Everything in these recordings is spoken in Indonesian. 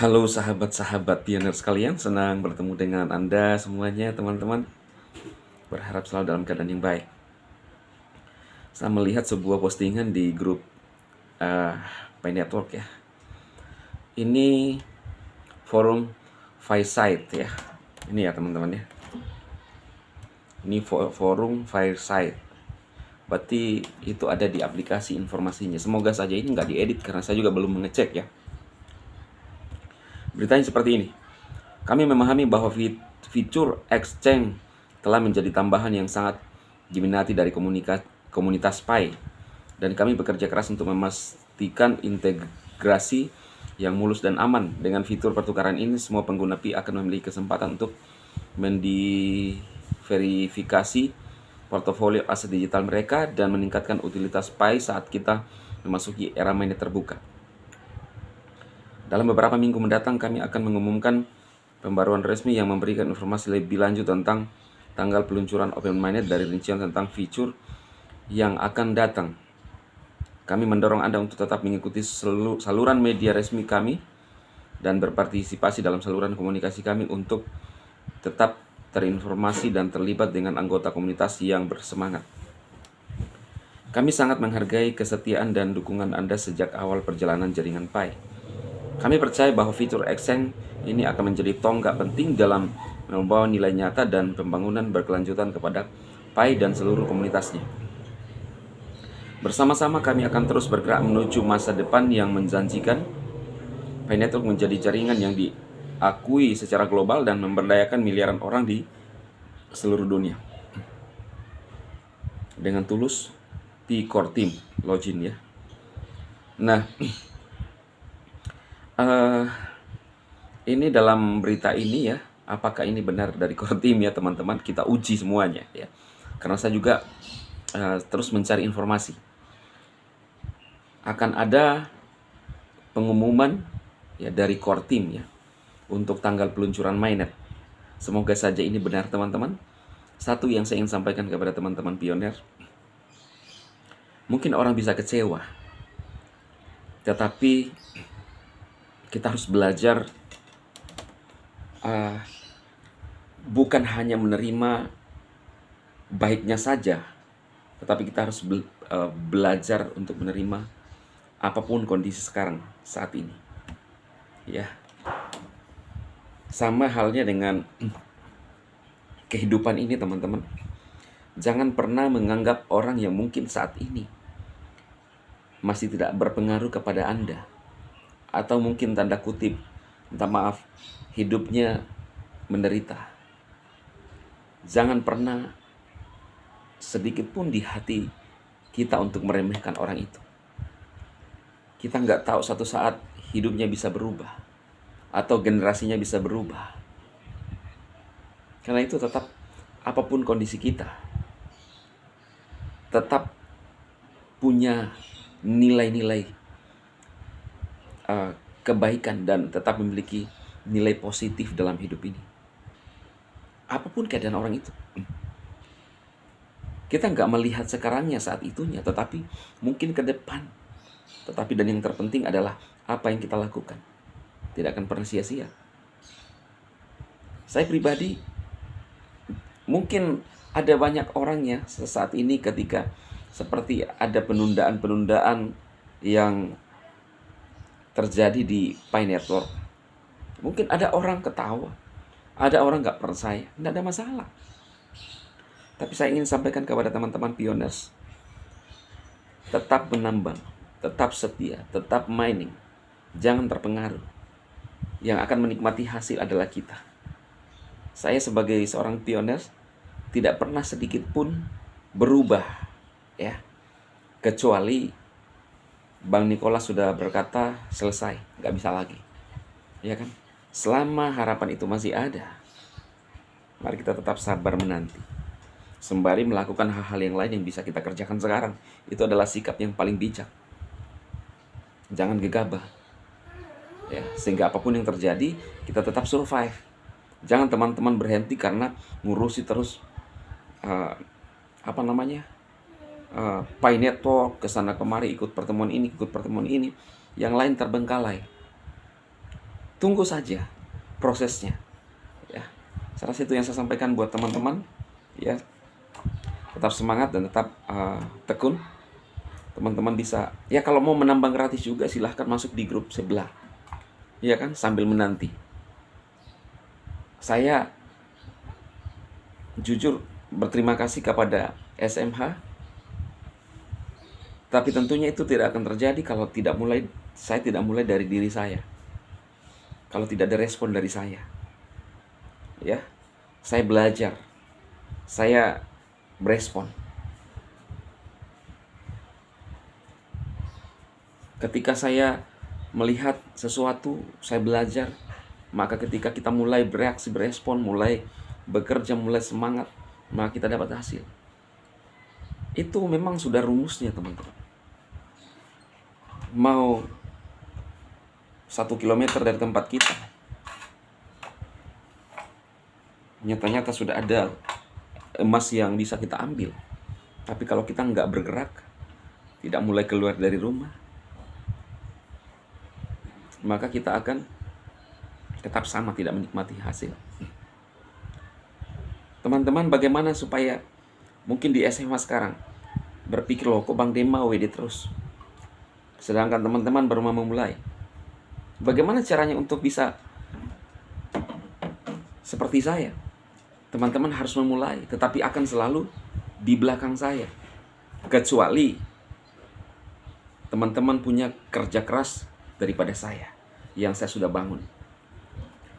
Halo sahabat-sahabat pionir sekalian, senang bertemu dengan Anda semuanya teman-teman. Berharap selalu dalam keadaan yang baik. Saya melihat sebuah postingan di grup uh, Pi Network ya. Ini forum Fireside ya. Ini ya teman-teman ya. Ini forum Fireside. Berarti itu ada di aplikasi informasinya. Semoga saja ini nggak diedit karena saya juga belum mengecek ya. Beritanya seperti ini. Kami memahami bahwa fitur exchange telah menjadi tambahan yang sangat diminati dari komunitas Pi, dan kami bekerja keras untuk memastikan integrasi yang mulus dan aman. Dengan fitur pertukaran ini, semua pengguna Pi akan memiliki kesempatan untuk mendiverifikasi portofolio aset digital mereka dan meningkatkan utilitas Pi saat kita memasuki era mainnet terbuka. Dalam beberapa minggu mendatang, kami akan mengumumkan pembaruan resmi yang memberikan informasi lebih lanjut tentang tanggal peluncuran Open Mainnet dari rincian tentang fitur yang akan datang. Kami mendorong Anda untuk tetap mengikuti saluran media resmi kami dan berpartisipasi dalam saluran komunikasi kami untuk tetap terinformasi dan terlibat dengan anggota komunitas yang bersemangat. Kami sangat menghargai kesetiaan dan dukungan Anda sejak awal perjalanan jaringan Pi. Kami percaya bahwa fitur exchange ini akan menjadi tonggak penting dalam membawa nilai nyata dan pembangunan berkelanjutan kepada Pi dan seluruh komunitasnya. Bersama-sama kami akan terus bergerak menuju masa depan yang menjanjikan. Pi Network menjadi jaringan yang diakui secara global dan memberdayakan miliaran orang di seluruh dunia. Dengan tulus, Pi Core Team login ya. Nah, ini dalam berita ini ya, apakah ini benar dari core team ya teman-teman? Kita uji semuanya ya, karena saya juga terus mencari informasi. Akan ada pengumuman ya dari core team ya untuk tanggal peluncuran mainnet. Semoga saja ini benar teman-teman. Satu yang saya ingin sampaikan kepada teman-teman pionir, mungkin orang bisa kecewa, tetapi kita harus belajar bukan hanya menerima baiknya saja, tetapi kita harus belajar untuk menerima apapun kondisi sekarang saat ini. Ya, sama halnya dengan kehidupan ini teman-teman. Jangan pernah menganggap orang yang mungkin saat ini masih tidak berpengaruh kepada Anda, atau mungkin tanda kutip, minta maaf, hidupnya menderita. Jangan pernah sedikit pun di hati kita untuk meremehkan orang itu. Kita nggak tahu suatu saat hidupnya bisa berubah, atau generasinya bisa berubah. Karena itu tetap, apapun kondisi kita, tetap punya nilai-nilai kebaikan dan tetap memiliki nilai positif dalam hidup ini. Apapun keadaan orang itu, kita nggak melihat sekarangnya saat itunya, tetapi mungkin ke depan. Tetapi dan yang terpenting adalah apa yang kita lakukan. Tidak akan pernah sia-sia. Saya pribadi, mungkin ada banyak orangnya saat ini ketika seperti ada penundaan-penundaan yang terjadi di Pi Network. Mungkin ada orang ketawa, ada orang nggak percaya, nggak ada masalah. Tapi saya ingin sampaikan kepada teman-teman pioners, tetap menambang, tetap setia, tetap mining, jangan terpengaruh. Yang akan menikmati hasil adalah kita. Saya sebagai seorang pioners tidak pernah sedikit pun berubah ya, kecuali Bang Nicholas sudah berkata selesai, nggak bisa lagi, ya kan? Selama harapan itu masih ada, mari kita tetap sabar menanti, sembari melakukan hal-hal yang lain yang bisa kita kerjakan sekarang. Itu adalah sikap yang paling bijak. Jangan gegabah, ya, sehingga apapun yang terjadi kita tetap survive. Jangan teman-teman berhenti karena ngurusi terus Pi Network, kesana kemari, ikut pertemuan ini, yang lain terbengkalai. tunggu saja prosesnya. Ya, saya rasa itu yang saya sampaikan buat teman-teman. Ya, tetap semangat dan tetap tekun. Teman-teman bisa, ya kalau mau menambang gratis juga silahkan masuk di grup sebelah, ya kan, sambil menanti. Saya jujur berterima kasih kepada SMH, tapi tentunya itu tidak akan terjadi kalau saya tidak mulai dari diri saya. Kalau tidak ada respon dari saya. Ya, saya belajar. Saya berespon. Ketika saya melihat sesuatu, saya belajar. Maka ketika kita mulai bereaksi, berespon, mulai bekerja, mulai semangat, maka kita dapat hasil. Itu memang sudah rumusnya, teman-teman. Mau 1 kilometer dari tempat kita, nyata-nyata sudah ada emas yang bisa kita ambil. Tapi kalau kita nggak bergerak, tidak mulai keluar dari rumah, maka kita akan tetap sama, tidak menikmati hasil. Teman-teman, bagaimana supaya mungkin di SMA sekarang berpikir, loh kok Bang Dema WD terus, sedangkan teman-teman baru mau memulai. Bagaimana caranya untuk bisa seperti saya? Teman-teman harus memulai, tetapi akan selalu di belakang saya. Kecuali teman-teman punya kerja keras daripada saya yang saya sudah bangun.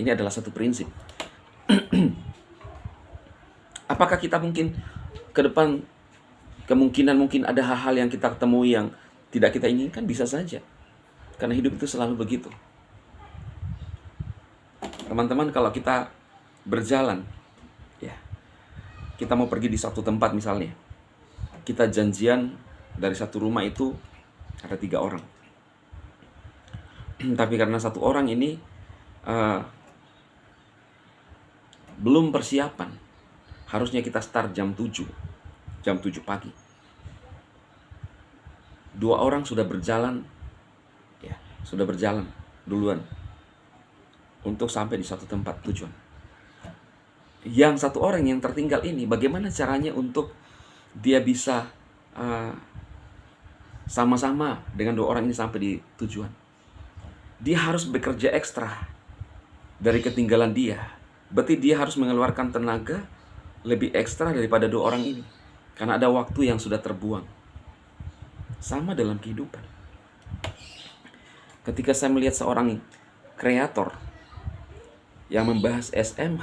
Ini adalah satu prinsip. Apakah kita mungkin ke depan kemungkinan mungkin ada hal-hal yang kita temui yang tidak kita inginkan? Bisa saja. Karena hidup itu selalu begitu. Teman-teman, kalau kita berjalan, ya, kita mau pergi di suatu tempat misalnya, kita janjian dari satu rumah itu ada 3 orang. Tapi karena 1 orang ini belum persiapan, harusnya kita start jam 7 pagi. 2 orang sudah berjalan, ya, sudah berjalan duluan untuk sampai di satu tempat tujuan. Yang 1 orang yang tertinggal ini, bagaimana caranya untuk dia bisa sama-sama dengan 2 orang ini sampai di tujuan? Dia harus bekerja ekstra dari ketinggalan dia. Berarti dia harus mengeluarkan tenaga lebih ekstra daripada 2 orang ini. Karena ada waktu yang sudah terbuang. Sama dalam kehidupan. Ketika saya melihat seorang kreator yang membahas SMH,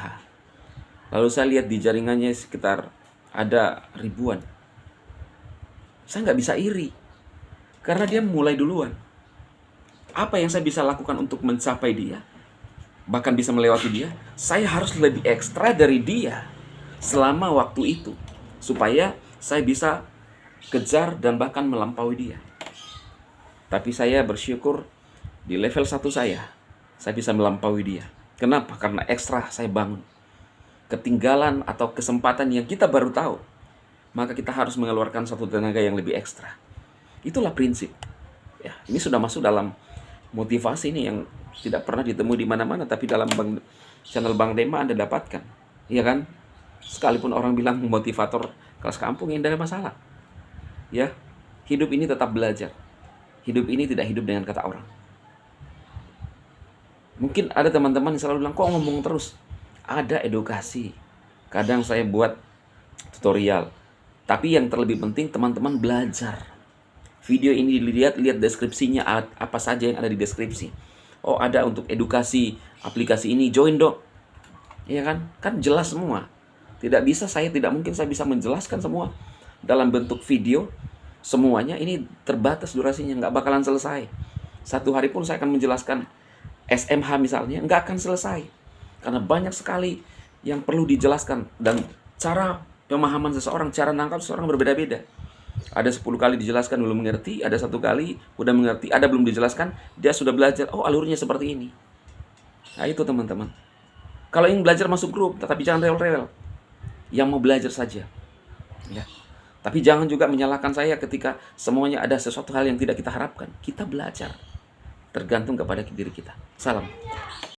lalu saya lihat di jaringannya sekitar ada ribuan, saya nggak bisa iri. Karena dia mulai duluan. Apa yang saya bisa lakukan untuk mencapai dia, bahkan bisa melewati dia? Saya harus lebih ekstra dari dia selama waktu itu, supaya saya bisa kejar dan bahkan melampaui dia. Tapi saya bersyukur di level 1 saya bisa melampaui dia. Kenapa? Karena ekstra saya bangun. Ketinggalan atau kesempatan yang kita baru tahu, maka kita harus mengeluarkan satu tenaga yang lebih ekstra. Itulah prinsip. Ya, ini sudah masuk dalam motivasi ini yang tidak pernah ditemui di mana-mana, tapi dalam channel Bang Dema Anda dapatkan. Iya kan? Sekalipun orang bilang motivator kelas kampung, yang tidak ada masalah. Ya, hidup ini tetap belajar. Hidup ini tidak hidup dengan kata orang. Mungkin ada teman-teman yang selalu bilang, kok ngomong terus? Ada edukasi. Kadang saya buat tutorial. Tapi yang terlebih penting teman-teman belajar. Video ini lihat deskripsinya, apa saja yang ada di deskripsi. Oh, ada untuk edukasi aplikasi ini, join dong. Iya kan? Kan jelas semua. Tidak mungkin saya bisa menjelaskan semua dalam bentuk video. Semuanya ini terbatas durasinya, nggak bakalan selesai. 1 hari pun saya akan menjelaskan SMH misalnya, nggak akan selesai. Karena banyak sekali yang perlu dijelaskan. Dan cara pemahaman seseorang, cara nangkap seseorang berbeda-beda. Ada 10 kali dijelaskan belum mengerti, ada 1 kali udah mengerti, ada belum dijelaskan, dia sudah belajar, oh alurnya seperti ini. Nah itu teman-teman. Kalau ingin belajar masuk grup, tetapi jangan rewel-rewel. Yang mau belajar saja. Ya. Tapi jangan juga menyalahkan saya ketika semuanya ada sesuatu hal yang tidak kita harapkan. Kita belajar. Tergantung kepada diri kita. Salam.